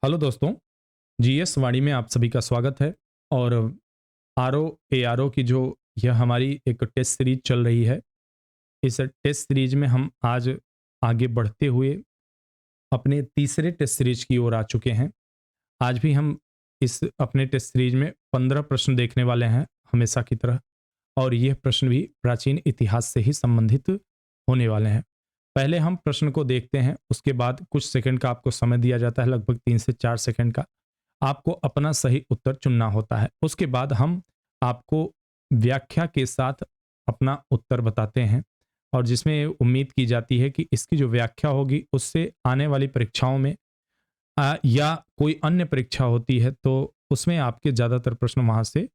Hello दोस्तों, GS वाणी में आप सभी का स्वागत है। और आर ओ की जो यह हमारी एक टेस्ट सीरीज चल रही है, इस टेस्ट सीरीज में हम आज आगे बढ़ते हुए अपने तीसरे टेस्ट सीरीज की ओर आ चुके हैं। आज भी हम इस अपने टेस्ट सीरीज में 15 प्रश्न देखने वाले हैं, हमेशा की तरह। और यह प्रश्न भी प्राचीन इतिहास से ही संबंधित होने वाले हैं। पहले हम प्रश्न को देखते हैं, उसके बाद कुछ सेकंड का आपको समय दिया जाता है, लगभग 3 से 4 सेकंड का। आपको अपना सही उत्तर चुनना होता है। उसके बाद हम आपको व्याख्या के साथ अपना उत्तर बताते हैं, और जिसमें उम्मीद की जाती है कि इसकी जो व्याख्या होगी उससे आने वाली परीक्षाओं में या कोई अन्य परीक्षा होती है तो उसमें आपके ज़्यादातर प्रश्न वहाँ से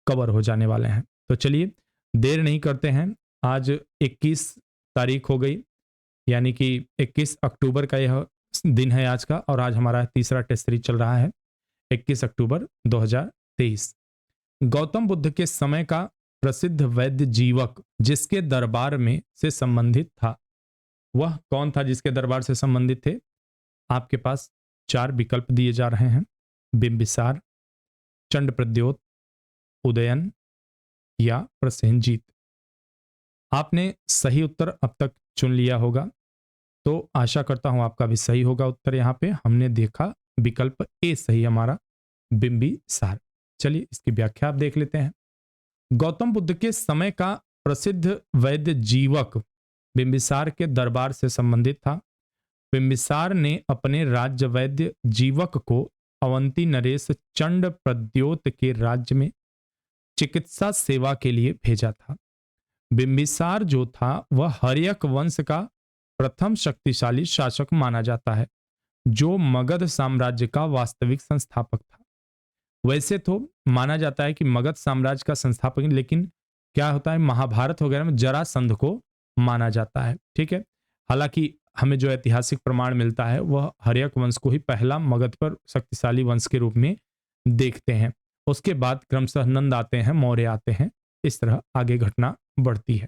कवर हो जाने वाले हैं। तो चलिए, देर नहीं करते हैं। आज 21 तारीख हो गई, यानी कि 21 अक्टूबर का यह दिन है आज का, और आज हमारा तीसरा टेस्ट सीरीज चल रहा है। 21 अक्टूबर 2023। गौतम बुद्ध के समय का प्रसिद्ध वैद्य जीवक जिसके दरबार में से संबंधित था, वह कौन था जिसके दरबार से संबंधित थे? आपके पास 4 विकल्प दिए जा रहे हैं: बिंबिसार, चंड प्रद्योत, उदयन या प्रसेनजीत। आपने सही उत्तर अब तक चुन लिया होगा, तो आशा करता हूं आपका भी सही होगा उत्तर। यहां पे हमने देखा विकल्प ए सही हमारा, बिंबिसार। चलिए, इसकी व्याख्या आप देख लेते हैं। गौतम बुद्ध के समय का प्रसिद्ध वैद्य जीवक बिंबिसार के दरबार से संबंधित था। बिंबिसार ने अपने राज्य वैद्य जीवक को अवंती नरेश चंड प्रद्योत के राज्य में चिकित्सा सेवा के लिए भेजा था। बिंबिसार जो था वह हर्यक वंश का प्रथम शक्तिशाली शासक माना जाता है, जो मगध साम्राज्य का वास्तविक संस्थापक था। वैसे तो माना जाता है कि मगध साम्राज्य का संस्थापक, लेकिन क्या होता है, महाभारत वगैरह में जरासंध को माना जाता है। ठीक है, हालांकि हमें जो ऐतिहासिक प्रमाण मिलता है वह हर्यक वंश को ही पहला मगध पर शक्तिशाली वंश के रूप में देखते हैं। उसके बाद क्रमशः नंद आते हैं, मौर्य आते हैं, इस तरह आगे घटना बढ़ती है।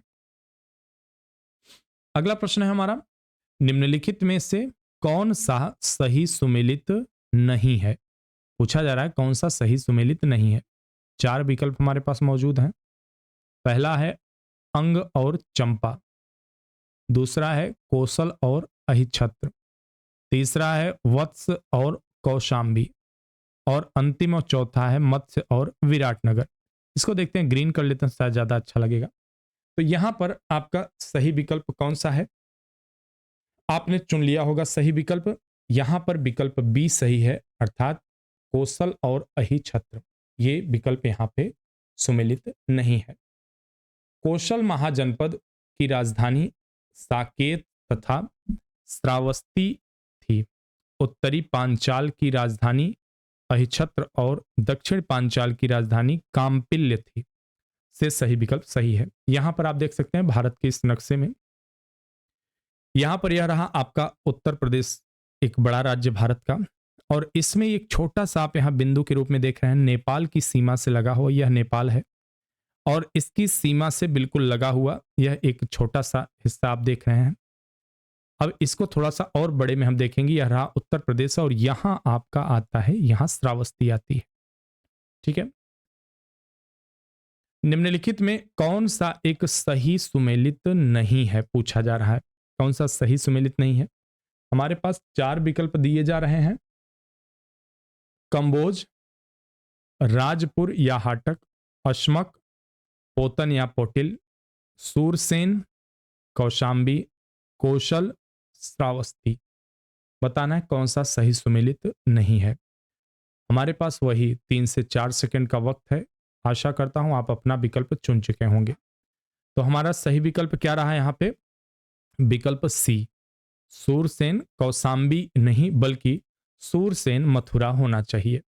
अगला प्रश्न है हमारा, निम्नलिखित में से कौन सा सही सुमेलित नहीं है? पूछा जा रहा है कौन सा सही सुमेलित नहीं है। 4 विकल्प हमारे पास मौजूद हैं। पहला है अंग और चंपा, दूसरा है कौशल और अहिछत्र, तीसरा है वत्स और कौशाम्बी, और अंतिम और चौथा है मत्स्य और विराटनगर। इसको देखते हैं, ग्रीन कर लेते हैं, शायद ज्यादा अच्छा लगेगा। तो यहां पर आपका सही विकल्प कौन सा है? आपने चुन लिया होगा सही विकल्प। यहां पर विकल्प बी सही है, अर्थात कौशल और अहिछत्र। ये विकल्प यहां पे सुमेलित नहीं है। कौशल महाजनपद की राजधानी साकेत तथा श्रावस्ती थी। उत्तरी पांचाल की राजधानी अहिछत्र और दक्षिण पांचाल की राजधानी काम्पिल्य थी। से सही विकल्प सही है। यहां पर आप देख सकते हैं भारत के इस नक्शे में, यहां पर यह रहा आपका उत्तर प्रदेश, एक बड़ा राज्य भारत का। और इसमें एक छोटा सा आप यहां बिंदु के रूप में देख रहे हैं, नेपाल की सीमा से लगा हुआ यह नेपाल है। और इसकी सीमा से बिल्कुल लगा हुआ यह एक छोटा सा हिस्सा आप देख रहे हैं। अब इसको थोड़ा सा और बड़े में हम देखेंगे, यह रहा उत्तर प्रदेश, और यहां आपका आता है, यहां श्रावस्ती आती है। ठीक है, निम्नलिखित में कौन सा एक सही सुमेलित नहीं है, पूछा जा रहा है कौन सा सही सुमेलित नहीं है। हमारे पास 4 विकल्प दिए जा रहे हैं: कंबोज, राजपुर या हाटक, अश्मक, पोतन या पोटिल, सूरसेन, कौशाम्बी, कौशल, श्रावस्ती। बताना है कौन सा सही सुमेलित नहीं है। हमारे पास वही 3 से 4 सेकंड का वक्त है। आशा करता हूं आप अपना विकल्प चुन चुके होंगे। तो हमारा सही विकल्प क्या रहा यहाँ पे? विकल्प सी, सूरसेन कौशाम्बी नहीं, बल्कि सूरसेन मथुरा होना चाहिए।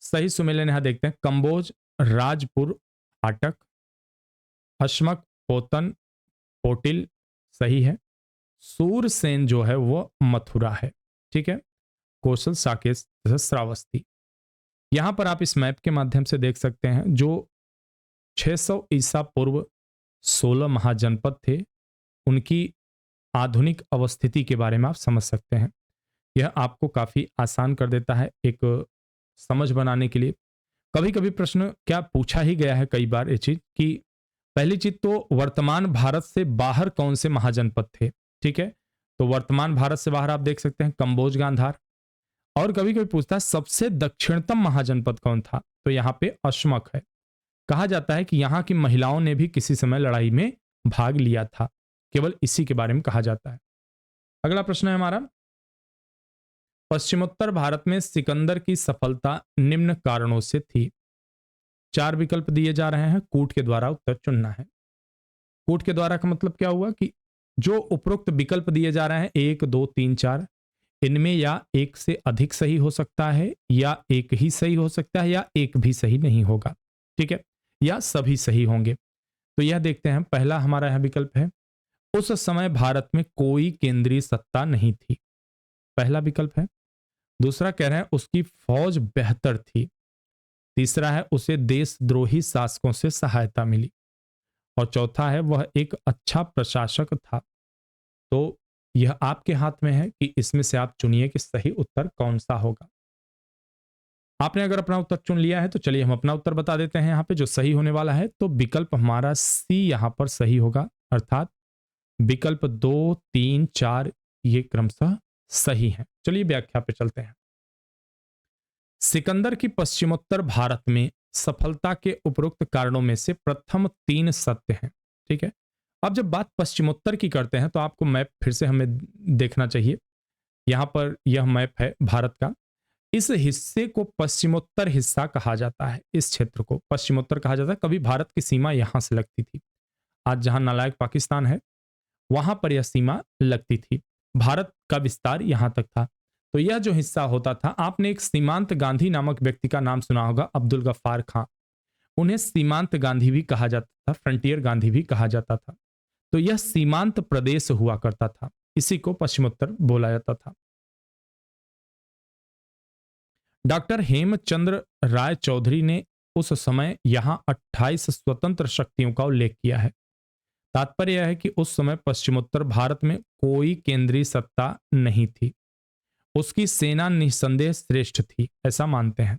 सही सुमेलन यहां देखते हैं: कंबोज, राजपुर, हाटक, अश्मक, पोतन, पोटिल सही है। सूरसेन जो है वो मथुरा है। ठीक है, कौशल, साकेत तथा श्रावस्ती। यहां पर आप इस मैप के माध्यम से देख सकते हैं, जो 600 ईसा पूर्व 16 महाजनपद थे, उनकी आधुनिक अवस्थिति के बारे में आप समझ सकते हैं। यह आपको काफ़ी आसान कर देता है एक समझ बनाने के लिए। कभी कभी प्रश्न क्या पूछा ही गया है कई बार ये चीज कि पहली चीज तो वर्तमान भारत से बाहर कौन से महाजनपद थे। ठीक है, तो वर्तमान भारत से बाहर आप देख सकते हैं कंबोज गांधार। और कभी कभी पूछता है सबसे दक्षिणतम महाजनपद कौन था, तो यहाँ पे अश्मक है। कहा जाता है कि यहाँ की महिलाओं ने भी किसी समय लड़ाई में भाग लिया था, केवल इसी के बारे में कहा जाता है। अगला प्रश्न है हमारा, पश्चिमोत्तर भारत में सिकंदर की सफलता निम्न कारणों से थी। चार विकल्प दिए जा रहे हैं, कूट के द्वारा उत्तर चुनना है। कूट के द्वारा का मतलब क्या हुआ कि जो उपरोक्त विकल्प दिए जा रहे हैं 1 2 3 4, इनमें या एक से अधिक सही हो सकता है, या एक ही सही हो सकता है, या एक भी सही नहीं होगा। ठीक है, या सभी सही होंगे। तो यह देखते हैं, पहला हमारा यह विकल्प है, उस समय भारत में कोई केंद्रीय सत्ता नहीं थी। पहला विकल्प है। दूसरा कह रहे हैं उसकी फौज बेहतर थी। तीसरा है उसे देशद्रोही शासकों से सहायता मिली। और चौथा है वह एक अच्छा प्रशासक था। तो यह आपके हाथ में है कि इसमें से आप चुनिए कि सही उत्तर कौन सा होगा। आपने अगर अपना उत्तर चुन लिया है तो चलिए हम अपना उत्तर बता देते हैं यहाँ पे जो सही होने वाला है। तो विकल्प हमारा सी यहाँ पर सही होगा, अर्थात विकल्प 2 3 4 ये क्रमशः सही है। चलिए व्याख्या पे चलते हैं। सिकंदर की पश्चिमोत्तर भारत में सफलता के उपरोक्त कारणों में से प्रथम 3 सत्य हैं। ठीक है, अब जब बात पश्चिमोत्तर की करते हैं तो आपको मैप फिर से हमें देखना चाहिए। यहां पर यह मैप है भारत का। इस हिस्से को पश्चिमोत्तर हिस्सा कहा जाता है। इस क्षेत्र को पश्चिमोत्तर कहा जाता है। कभी भारत की सीमा यहां से लगती थी। आज जहां नालायक पाकिस्तान है वहां पर यह सीमा लगती थी। भारत का विस्तार यहां तक था। तो यह जो हिस्सा होता था, आपने एक सीमांत गांधी नामक व्यक्ति का नाम सुना होगा, अब्दुल गफ्फार खां। उन्हें सीमांत गांधी भी कहा जाता था, फ्रंटियर गांधी भी कहा जाता था। तो यह सीमांत प्रदेश हुआ करता था, इसी को पश्चिमोत्तर बोला जाता था। डॉक्टर हेमचंद्र राय चौधरी ने उस समय यहां 28 स्वतंत्र शक्तियों का उल्लेख किया है। तात्पर्य यह है कि उस समय पश्चिमोत्तर भारत में कोई केंद्रीय सत्ता नहीं थी। उसकी सेना निस्संदेह श्रेष्ठ थी, ऐसा मानते हैं।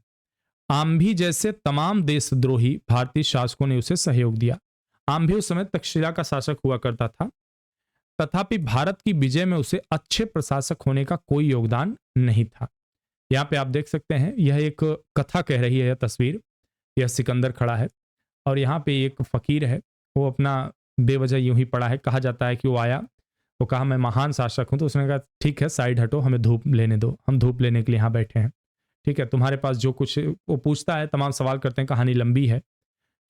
आम्भी जैसे तमाम देशद्रोही भारतीय शासकों ने उसे सहयोग दिया। आम्भी उस समय तक्षशिला का शासक हुआ करता था। तथापि भारत की विजय में उसे अच्छे प्रशासक होने का कोई योगदान नहीं था। यहाँ पे आप देख सकते हैं, यह एक कथा कह रही है यह तस्वीर। यह सिकंदर खड़ा है और यहाँ पे एक फकीर है, वो अपना बेवजह यूं ही पड़ा है। कहा जाता है कि वो आया, वो कहा मैं महान शासक हूं। तो उसने कहा ठीक है साइड हटो, हमें धूप लेने दो, हम धूप लेने के लिए यहाँ बैठे हैं। ठीक है, तुम्हारे पास जो कुछ, वो पूछता है, तमाम सवाल करते हैं, कहानी लंबी है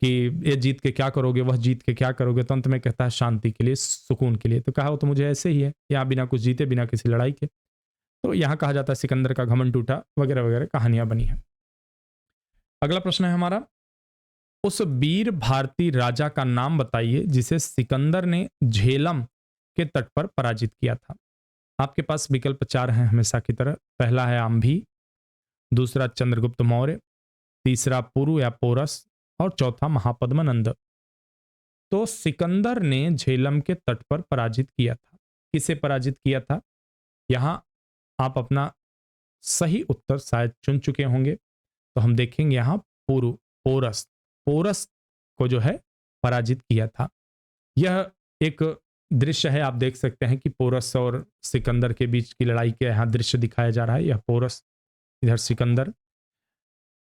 कि ये जीत के क्या करोगे, वह जीत के क्या करोगे। तो अंत में कहता है शांति के लिए, सुकून के लिए। तो कहा वो तो मुझे ऐसे ही है, यहाँ बिना कुछ जीते, बिना किसी लड़ाई के। तो यहाँ कहा जाता है सिकंदर का घमंड टूटा, वगैरह वगैरह कहानियां बनी है। अगला प्रश्न है हमारा, उस वीर भारतीय राजा का नाम बताइए जिसे सिकंदर ने झेलम के तट पर पराजित किया था। आपके पास विकल्प 4 हैं हमेशा की तरह। पहला है आम्भी, दूसरा चंद्रगुप्त मौर्य, तीसरा पुरु या पोरस, और चौथा महापद्मनंद। तो सिकंदर ने झेलम के तट पर पराजित किया था। किसे पराजित किया था? यहां आप अपना सही उत्तर शायद चुन चुके होंगे। तो हम देखेंगे यहां पुरु, पोरस, पोरस को जो है पराजित किया था। यह एक दृश्य है, आप देख सकते हैं कि पोरस और सिकंदर के बीच की लड़ाई का यहाँ दृश्य दिखाया जा रहा है। यह पोरस, इधर सिकंदर।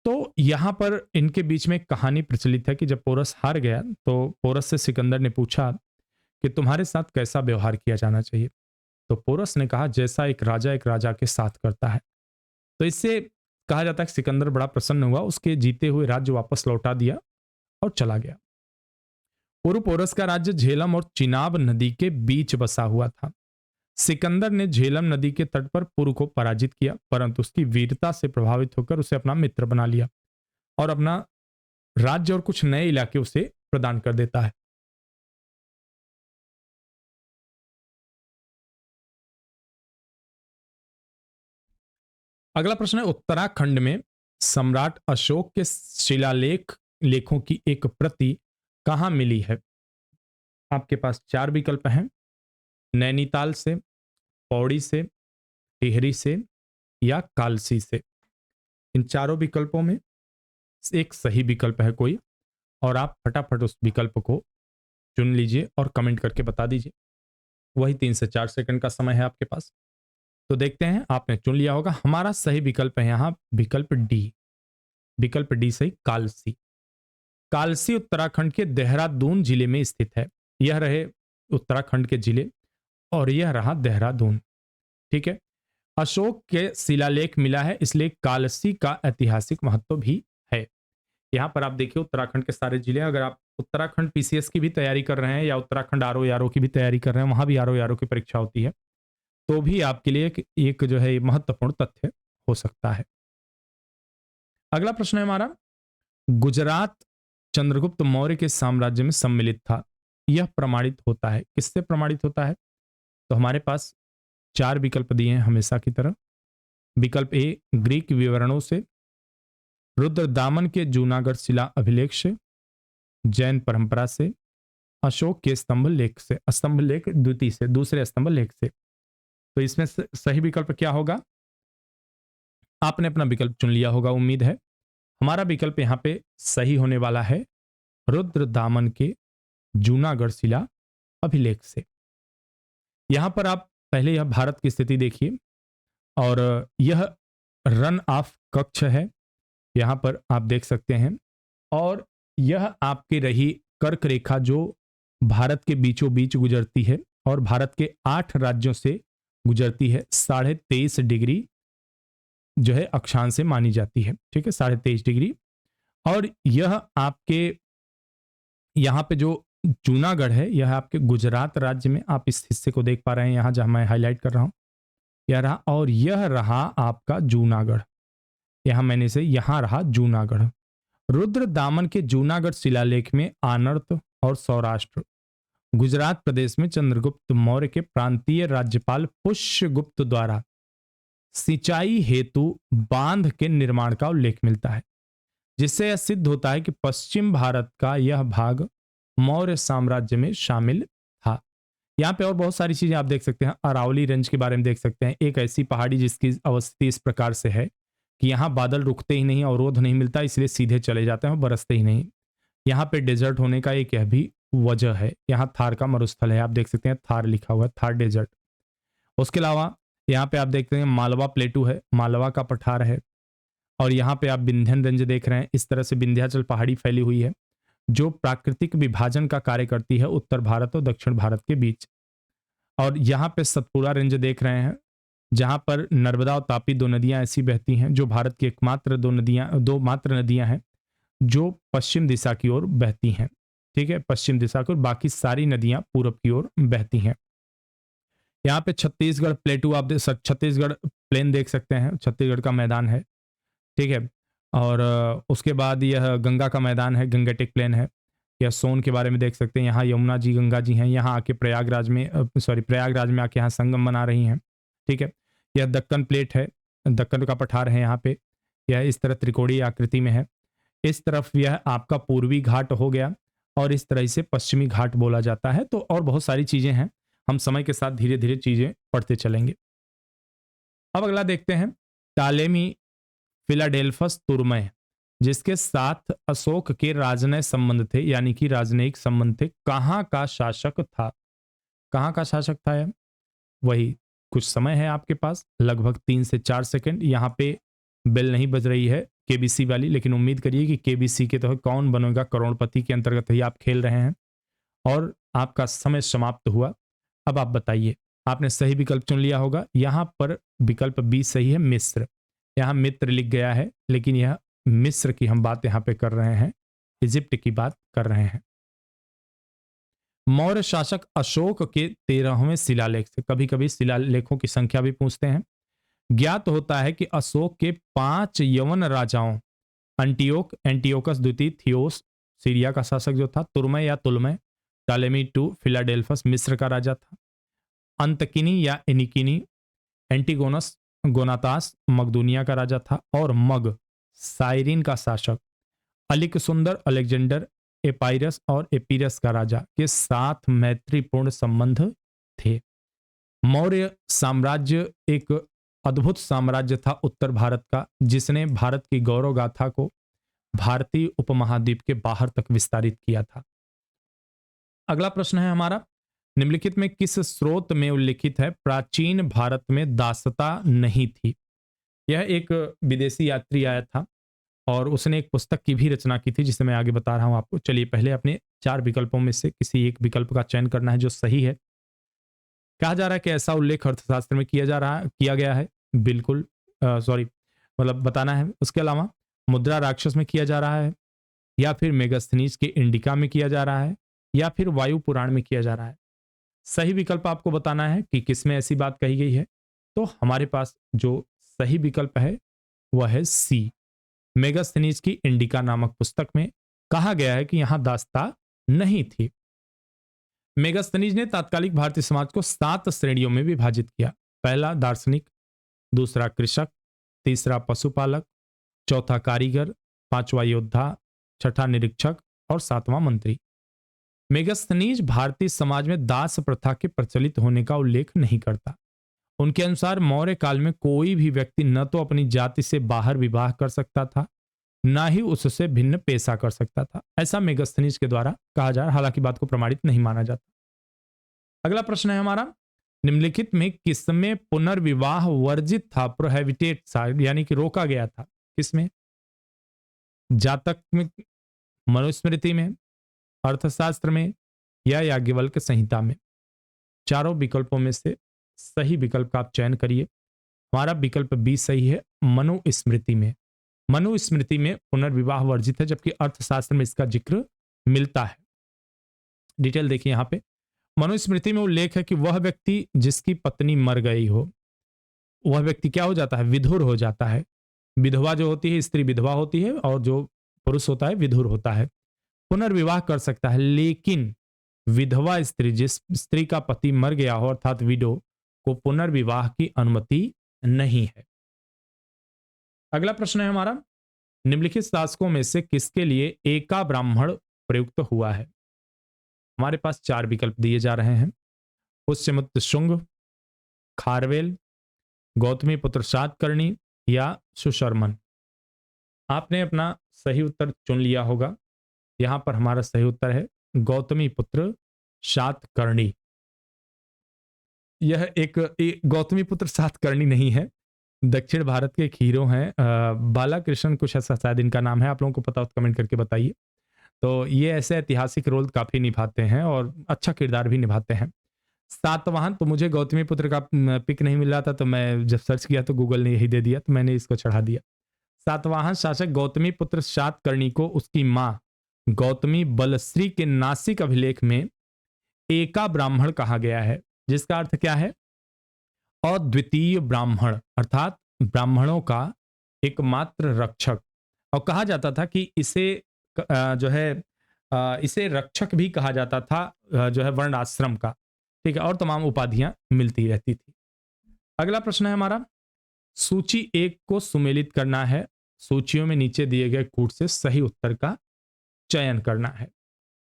तो यहाँ पर इनके बीच में एक कहानी प्रचलित है कि जब पोरस हार गया तो पोरस से सिकंदर ने पूछा कि तुम्हारे साथ कैसा व्यवहार किया जाना चाहिए। तो पोरस ने कहा जैसा एक राजा के साथ करता है। तो इससे कहा जाता है कि सिकंदर बड़ा प्रसन्न हुआ, उसके जीते हुए राज्य वापस लौटा दिया और चला गया। पूर्व पोरस का राज्य झेलम और चिनाब नदी के बीच बसा हुआ था। सिकंदर ने झेलम नदी के तट पर पुरु को पराजित किया, परंतु उसकी वीरता से प्रभावित होकर उसे अपना मित्र बना लिया और अपना राज्य और कुछ नए इलाके उसे प्रदान कर देता है। अगला प्रश्न है, उत्तराखंड में सम्राट अशोक के शिलालेख लेखों की एक प्रति कहां मिली है? आपके पास 4 विकल्प हैं, नैनीताल से, पौड़ी से, टिहरी से, या कालसी से। इन चारों विकल्पों में एक सही विकल्प है कोई, और आप फटाफट उस विकल्प को चुन लीजिए और कमेंट करके बता दीजिए। वही 3 से 4 सेकंड का समय है आपके पास। तो देखते हैं, आपने चुन लिया होगा। हमारा सही विकल्प है यहाँ विकल्प डी। विकल्प डी सही, कालसी। कालसी उत्तराखंड के देहरादून जिले में स्थित है। यह रहे उत्तराखंड के जिले और यह रहा देहरादून। ठीक है। अशोक के शिलालेख मिला है, इसलिए कालसी का ऐतिहासिक महत्व भी है। यहाँ पर आप देखिए उत्तराखंड के सारे जिले, अगर आप उत्तराखंड पीसीएस की भी तैयारी कर रहे हैं या उत्तराखंड आरओ यारो की भी तैयारी कर रहे हैं, वहां भी आरओ यारो की परीक्षा होती है, तो भी आपके लिए एक जो है महत्वपूर्ण तथ्य हो सकता है। अगला प्रश्न है हमारा, गुजरात चंद्रगुप्त मौर्य के साम्राज्य में सम्मिलित था। यह प्रमाणित होता है, किससे प्रमाणित होता है? तो हमारे पास 4 विकल्प दिए हैं हमेशा की तरह। विकल्प ए ग्रीक विवरणों से, रुद्रदामन के जूनागढ़ शिला अभिलेख से, जैन परंपरा से, अशोक के स्तंभ लेख से, स्तंभ लेख द्वितीय से, दूसरे स्तंभ लेख से। तो इसमें सही विकल्प क्या होगा? आपने अपना विकल्प चुन लिया होगा, उम्मीद है। हमारा विकल्प यहां पे सही होने वाला है रुद्रदामन के जूनागढ़ शिला अभिलेख से। यहां पर आप पहले यह भारत की स्थिति देखिए, और यह रन ऑफ कक्ष है, यहां पर आप देख सकते हैं। और यह आपकी रही कर्क रेखा जो भारत के बीचों बीच गुजरती है और भारत के 8 राज्यों से गुजरती है। 23.5 डिग्री जो है अक्षांश से मानी जाती है। ठीक है, 23.5 डिग्री। और यह आपके यहाँ पे जो जूनागढ़ है, यह आपके गुजरात राज्य में, आप इस हिस्से को देख पा रहे हैं यहाँ जहां मैं हाईलाइट कर रहा हूं, यह रहा। और यह रहा आपका जूनागढ़, यहां मैंने से यहां रहा जूनागढ़। रुद्रदामन के जूनागढ़ शिलालेख में आनर्त और सौराष्ट्र, गुजरात प्रदेश में चंद्रगुप्त मौर्य के प्रांतीय राज्यपाल पुष्यगुप्त द्वारा सिंचाई हेतु बांध के निर्माण का उल्लेख मिलता है, जिससे यह सिद्ध होता है कि पश्चिम भारत का यह भाग मौर्य साम्राज्य में शामिल था। यहाँ पे और बहुत सारी चीजें आप देख सकते हैं। अरावली रेंज के बारे में देख सकते हैं, एक ऐसी पहाड़ी जिसकी अवस्थिति इस प्रकार से है कि यहाँ बादल रुकते ही नहीं, अवरोध नहीं मिलता, इसलिए सीधे चले जाते हैं और बरसते ही नहीं। यहाँ पे डेजर्ट होने का एक यह भी वजह है। यहाँ थार का मरुस्थल है, आप देख सकते हैं थार लिखा हुआ है, थार डेजर्ट। उसके अलावा यहाँ पे आप देखते हैं मालवा प्लेटू है, मालवा का पठार है। और यहाँ पे आप विंध्यन रेंज देख रहे हैं, इस तरह से विंध्याचल पहाड़ी फैली हुई है जो प्राकृतिक विभाजन का कार्य करती है उत्तर भारत और दक्षिण भारत के बीच। और यहाँ पे सतपुड़ा रेंज देख रहे हैं, जहां पर नर्मदा और तापी 2 नदियां ऐसी बहती हैं जो भारत की एकमात्र 2 नदियां हैं जो पश्चिम दिशा की ओर बहती हैं। ठीक है, पश्चिम दिशा की ओर, बाकी सारी नदियां पूरब की ओर बहती हैं। यहाँ पे छत्तीसगढ़ प्लेटू आप छत्तीसगढ़ प्लेन देख सकते हैं, छत्तीसगढ़ का मैदान है। ठीक है। और उसके बाद यह गंगा का मैदान है, गंगेटिक प्लेन है। यह सोन के बारे में देख सकते हैं, यहाँ यमुना जी गंगा जी हैं, यहाँ आके प्रयागराज में प्रयागराज में आके यहाँ संगम बना रही हैं। ठीक है। यह दक्कन प्लेट है, दक्कन का पठार है यहाँ पे, यह इस तरह त्रिकोणीय आकृति में है। इस तरफ यह आपका पूर्वी घाट हो गया और इस तरह से पश्चिमी घाट बोला जाता है। तो और बहुत सारी चीजें हैं, हम समय के साथ धीरे धीरे चीजें पढ़ते चलेंगे। अब अगला देखते हैं, टालेमी फिलाडेल्फस तुर्मय, जिसके साथ अशोक के राजनय संबंध थे, यानी कि राजनयिक संबंध थे, कहाँ का शासक था? कहाँ का शासक था यह? वही कुछ समय है आपके पास, लगभग 3 से 4 सेकंड। यहाँ पे बेल नहीं बज रही है केबीसी वाली, लेकिन उम्मीद करिए कि केबीसी के तहत कौन बनेगा करोड़पति के अंतर्गत ही आप खेल रहे हैं। और आपका समय समाप्त हुआ। अब आप बताइए, आपने सही विकल्प चुन लिया होगा। यहाँ पर विकल्प बी सही है, मिस्र। यहाँ मित्र लिख गया है, लेकिन यह मिस्र की हम बात यहाँ पे कर रहे हैं, इजिप्ट की बात कर रहे हैं। मौर्य शासक अशोक के 13वें शिलालेख से, कभी कभी शिलालेखों की संख्या भी पूछते हैं, ज्ञात होता है कि अशोक के 5 यवन राजाओं, एंटियोकस द्वितीय, थियोस सीरिया का शासक जो था, तुर्मय या तुलमय, टालेमी टू फिलाडेल्फस मिस्र का राजा था, अंतकिनी या इनिकिनी, एंटीगोनस गोनातास मकदूनिया का राजा था, और मग साइरिन का शासक अलिकसुंदर अलेक्जेंडर एपाइरस और एपीरस का राजा के साथ मैत्रीपूर्ण संबंध थे। मौर्य साम्राज्य एक अद्भुत साम्राज्य था उत्तर भारत का, जिसने भारत की गौरव गाथा को भारतीय उपमहाद्वीप के बाहर तक विस्तारित किया था। अगला प्रश्न है हमारा, निम्नलिखित में किस स्रोत में उल्लिखित है प्राचीन भारत में दासता नहीं थी? यह एक विदेशी यात्री आया था और उसने एक पुस्तक की भी रचना की थी, जिसे मैं आगे बता रहा हूं आपको। चलिए पहले अपने 4 विकल्पों में से किसी एक विकल्प का चयन करना है जो सही है। कहा जा रहा है कि ऐसा उल्लेख अर्थशास्त्र में किया गया है। बिल्कुल सॉरी, मतलब बताना है। उसके अलावा मुद्रा राक्षस में किया जा रहा है, या फिर मेगास्थनीज के इंडिका में किया जा रहा है, या फिर वायु पुराण में किया जा रहा है। सही विकल्प आपको बताना है कि किसमें ऐसी बात कही गई है। तो हमारे पास जो सही विकल्प है वह है सी, मेगास्थनीज की इंडिका नामक पुस्तक में कहा गया है कि यहां दास्ता नहीं थी। मेगास्थनीज ने तात्कालिक भारतीय समाज को 7 श्रेणियों में विभाजित किया। पहला दार्शनिक, दूसरा कृषक, तीसरा पशुपालक, चौथा कारीगर, पांचवा योद्धा, छठा निरीक्षक और सातवां मंत्री। मेगास्थनीज भारतीय समाज में दास प्रथा के प्रचलित होने का उल्लेख नहीं करता। उनके अनुसार मौर्य काल में कोई भी व्यक्ति न तो अपनी जाति से बाहर विवाह कर सकता था, ना ही उससे भिन्न पेशा कर सकता था। ऐसा मेगास्थनीज के द्वारा कहा जा रहा, हालांकि बात को प्रमाणित नहीं माना जाता। अगला प्रश्न है हमारा, निम्नलिखित में किसमें पुनर्विवाह वर्जित था, प्रोहिबिटेड था, यानी कि रोका गया था? किसमें? जातक में, मनुस्मृति में, अर्थशास्त्र में, या याज्ञवल्क्य संहिता में? चारों विकल्पों में से सही विकल्प का आप चयन करिए। हमारा विकल्प बी सही है, मनुस्मृति में। मनुस्मृति में पुनर्विवाह वर्जित है, जबकि अर्थशास्त्र में इसका जिक्र मिलता है। डिटेल देखिए यहां पे। मनुस्मृति में उल्लेख है कि वह व्यक्ति जिसकी पत्नी मर गई हो, वह व्यक्ति क्या हो जाता है? विधुर हो जाता है। विधवा जो होती है, स्त्री विधवा होती है, और जो पुरुष होता है विधुर होता है। पुनर्विवाह कर सकता है, लेकिन विधवा स्त्री, जिस स्त्री का पति मर गया हो अर्थात विडो, को पुनर्विवाह की अनुमति नहीं है। अगला प्रश्न है हमारा, निम्नलिखित शासकों में से किसके लिए एका ब्राह्मण प्रयुक्त हुआ है? हमारे पास 4 विकल्प दिए जा रहे हैं। पुष्यमित्र शुंग, खारवेल, गौतमी पुत्र सातकर्णी या सुशर्मन। आपने अपना सही उत्तर चुन लिया होगा। यहां पर हमारा सही उत्तर है गौतमी पुत्र सातकर्णी। यह एक गौतमी पुत्र सातकर्णी नहीं है, दक्षिण भारत के एक हीरो हैं, बालाकृष्ण कुछ ऐसा शायद इनका नाम है। आप लोगों को पता हो तो कमेंट करके बताइए। तो ये ऐसे ऐतिहासिक रोल काफी निभाते हैं और अच्छा किरदार भी निभाते हैं। सातवाहन, तो मुझे गौतमी पुत्र का पिक नहीं मिल रहा था, तो मैं जब सर्च किया तो गूगल ने यही दे दिया, तो मैंने इसको चढ़ा दिया। सातवाहन शासक गौतमी पुत्र सातकर्णी को उसकी मां गौतमी बलश्री के नासिक अभिलेख में एका ब्राह्मण कहा गया है, जिसका अर्थ क्या है? अद्वितीय ब्राह्मण, अर्थात ब्राह्मणों का एकमात्र रक्षक। और कहा जाता था कि इसे जो है इसे रक्षक भी कहा जाता था, जो है वर्ण आश्रम का। ठीक है, और तमाम उपाधियां मिलती रहती थी। अगला प्रश्न है हमारा, सूची 1 को सुमेलित करना है। सूचियों में नीचे दिए गए कूट से सही उत्तर का चयन करना है।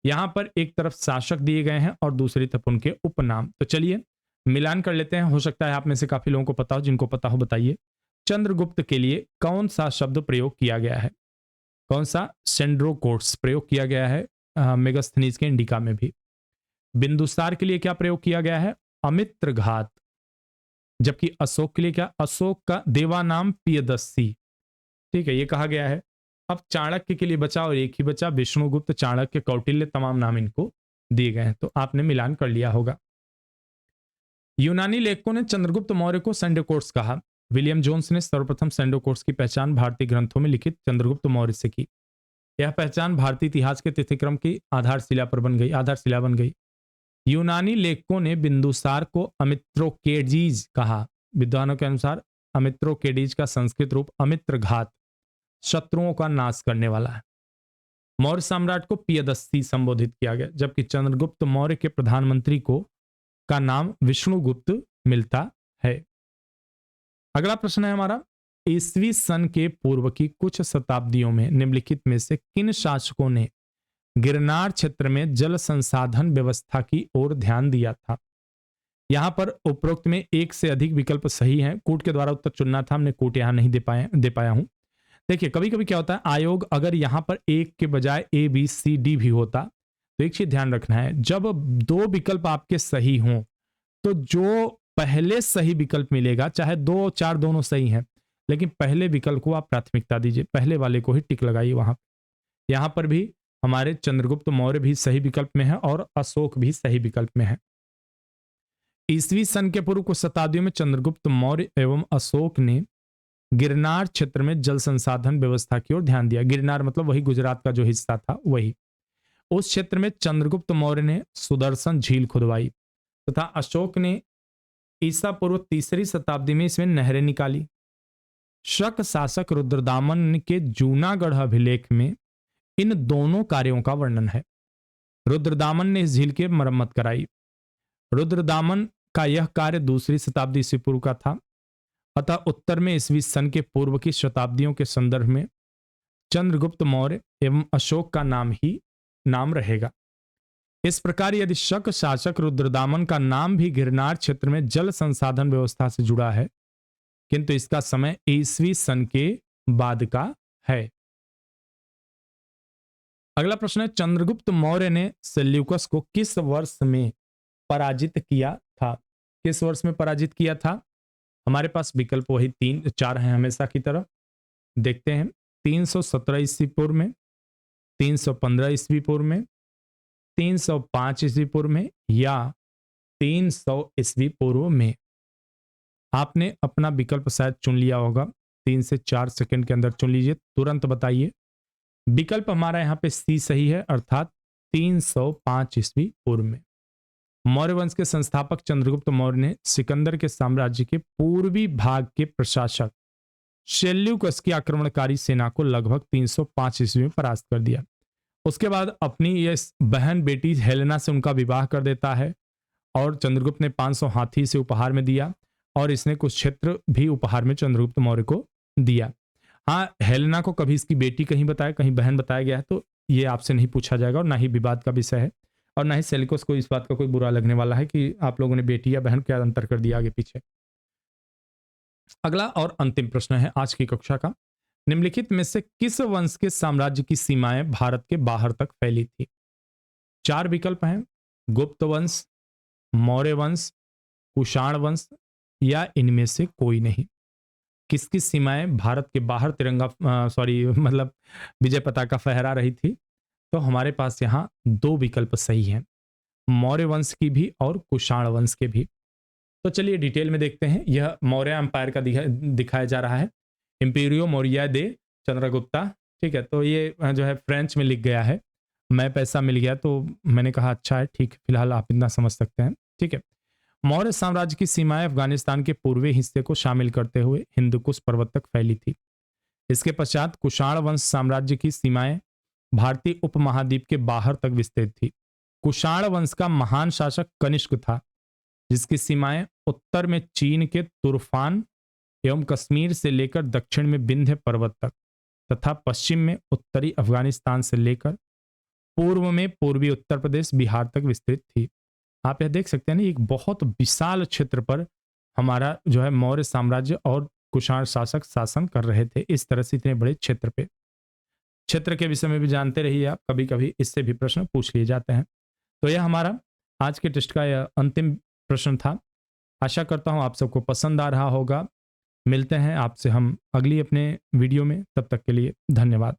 यहां पर एक तरफ शासक दिए गए हैं और दूसरी तरफ उनके उपनाम। तो चलिए मिलान कर लेते हैं। हो सकता है आप में से काफी लोगों को पता हो, जिनको पता हो बताइए। चंद्रगुप्त के लिए कौन सा शब्द प्रयोग किया गया है? कौन सा? सेंड्रोकोट्स प्रयोग किया गया है, मेगास्थनीज के इंडिका में भी। बिंदुसार के लिए क्या प्रयोग किया गया है? अमित्रघात। जबकि अशोक के लिए क्या? अशोक का देवानाम पियदस्सी। ठीक है, ये कहा गया है। अब चाणक्य के लिए बचा और एक ही बचा, विष्णुगुप्त, चाणक्य, कौटिल्य, तमाम नाम इनको दिए गए हैं। तो आपने मिलान कर लिया होगा। यूनानी लेखकों ने चंद्रगुप्त मौर्य को सेंडोकोट्स कहा। विलियम जोन्स ने सर्वप्रथम सेंडोकोट्स की पहचान भारतीय ग्रंथों में लिखित चंद्रगुप्त मौर्य से की। यह पहचान भारतीय इतिहास के तिथिक्रम की आधारशिला बन गई। यूनानी लेखकों ने बिंदुसार को अमित्रोकेडीज कहा। विद्वानों के अनुसार अमित्रोकेडीज का संस्कृत रूप अमित्रघात, शत्रुओं का नाश करने वाला है। मौर्य सम्राट को पियदस्सी संबोधित किया गया, जबकि चंद्रगुप्त मौर्य के प्रधानमंत्री को का नाम विष्णुगुप्त मिलता है। अगला प्रश्न है हमारा, ईसवी सन के पूर्व की कुछ शताब्दियों में निम्नलिखित में से किन शासकों ने गिरनार क्षेत्र में जल संसाधन व्यवस्था की ओर ध्यान दिया था? यहाँ पर उपरोक्त में एक से अधिक विकल्प सही हैं। कूट के द्वारा उत्तर चुनना था, हमने कूट यहाँ नहीं दे पाया हूँ। देखिए कभी कभी क्या होता है, आयोग अगर यहाँ पर एक के बजाय ए बी सी डी भी होता, तो एक चीज ध्यान रखना है, जब दो विकल्प आपके सही हों तो जो पहले सही विकल्प मिलेगा, चाहे दो चार दोनों सही हैं, लेकिन पहले विकल्प को आप प्राथमिकता दीजिए, पहले वाले को ही टिक लगाइए वहां। यहां पर भी हमारे चंद्रगुप्त मौर्य भी सही विकल्प में है और अशोक भी सही विकल्प में है। ईसवी सन के पूर्व कुछ शताब्दियों में चंद्रगुप्त मौर्य एवं अशोक ने गिरनार क्षेत्र में जल संसाधन व्यवस्था की ओर ध्यान दिया। गिरनार मतलब वही गुजरात का जो हिस्सा था वही। उस क्षेत्र में चंद्रगुप्त मौर्य ने सुदर्शन झील खुदवाई तथा अशोक ने ईसा पूर्व तीसरी शताब्दी में इसमें नहरें निकाली। शक शासक रुद्रदामन के जूनागढ़ अभिलेख में इन दोनों कार्यों का वर्णन है। रुद्रदामन ने इस झील की मरम्मत कराई। रुद्रदामन का यह कार्य दूसरी शताब्दी ईस्वी पूर्व का था, अतः उत्तर में ईस्वी सन के पूर्व की शताब्दियों के संदर्भ में चंद्रगुप्त मौर्य एवं अशोक का नाम रहेगा। इस प्रकार यदि शक शासक रुद्रदामन का नाम भी गिरनार क्षेत्र में जल संसाधन व्यवस्था से जुड़ा है, किंतु इसका समय ईस्वी सन के बाद का है। अगला प्रश्न है, चंद्रगुप्त मौर्य ने सेल्यूकस को किस वर्ष में पराजित किया था? किस वर्ष में पराजित किया था? हमारे पास विकल्प वही 3-4 हैं हमेशा की तरह। देखते हैं, 317 ईस्वी पूर्व में, 315 ईस्वी पूर्व में, 305 ईस्वी पूर्व में या 300 ईस्वी पूर्व में। आपने अपना विकल्प शायद चुन लिया होगा, 3 से 4 सेकंड के अंदर चुन लीजिए, तुरंत बताइए। विकल्प हमारा यहाँ पे सी सही है, अर्थात 305 ईस्वी पूर्व में। मौर्य वंश के संस्थापक चंद्रगुप्त मौर्य ने सिकंदर के साम्राज्य के पूर्वी भाग के प्रशासक सेल्यूकस की आक्रमणकारी सेना को लगभग 305 ईस्वी में परास्त कर दिया। उसके बाद अपनी ये बहन बेटी हेलेना से उनका विवाह कर देता है और चंद्रगुप्त ने 500 हाथी से उपहार में दिया और इसने कुछ क्षेत्र भी उपहार में चंद्रगुप्त मौर्य को दिया। हाँ, हेलेना को कभी इसकी बेटी कहीं बताया, कहीं बहन बताया गया है, तो ये आपसे नहीं पूछा जाएगा और ना ही विवाद का विषय है और ना ही सेल्यूकस को इस बात का कोई बुरा लगने वाला है कि आप लोगों ने बेटी या बहन क्या अंतर कर दिया आगे पीछे। अगला और अंतिम प्रश्न है आज की कक्षा का, निम्नलिखित में से किस वंश के साम्राज्य की सीमाएं भारत के बाहर तक फैली थी? 4 विकल्प हैं, गुप्त वंश, मौर्य वंश, कुषाण वंश या इनमें से कोई नहीं। किसकी सीमाएं भारत के बाहर मतलब विजय पताका फहरा रही थी? तो हमारे पास यहाँ 2 विकल्प सही हैं, मौर्य वंश की भी और कुषाण वंश के भी। तो चलिए डिटेल में देखते हैं। यह मौर्य एम्पायर का दिखाया जा रहा है, इंपीरियो मौर्य दे चंद्रगुप्ता। ठीक है, तो ये जो है फ्रेंच में लिख गया है, मैं पैसा मिल गया तो मैंने कहा अच्छा है, ठीक, फिलहाल आप इतना समझ सकते हैं। ठीक है, मौर्य साम्राज्य की सीमाएं अफगानिस्तान के पूर्वी हिस्से को शामिल करते हुए हिंदकुश पर्वत तक फैली थी। इसके पश्चात कुषाण वंश साम्राज्य की सीमाएं भारतीय उपमहाद्वीप के बाहर तक विस्तृत थी। कुषाण वंश का महान शासक कनिष्क था, जिसकी सीमाएं उत्तर में चीन के तुर्फान एवं कश्मीर से लेकर दक्षिण में विंध्य पर्वत तक तथा पश्चिम में उत्तरी अफगानिस्तान से लेकर पूर्व में पूर्वी उत्तर प्रदेश बिहार तक विस्तृत थी। आप यह देख सकते हैं ना, एक बहुत विशाल क्षेत्र पर हमारा जो है मौर्य साम्राज्य और कुषाण शासक शासन कर रहे थे। इस तरह से इतने बड़े क्षेत्र पे, क्षेत्र के विषय में भी जानते रहिए आप, कभी कभी इससे भी प्रश्न पूछ लिए जाते हैं। तो यह हमारा आज के टेस्ट का यह अंतिम प्रश्न था। आशा करता हूं आप सबको पसंद आ रहा होगा। मिलते हैं आपसे हम अगली अपने वीडियो में, तब तक के लिए धन्यवाद।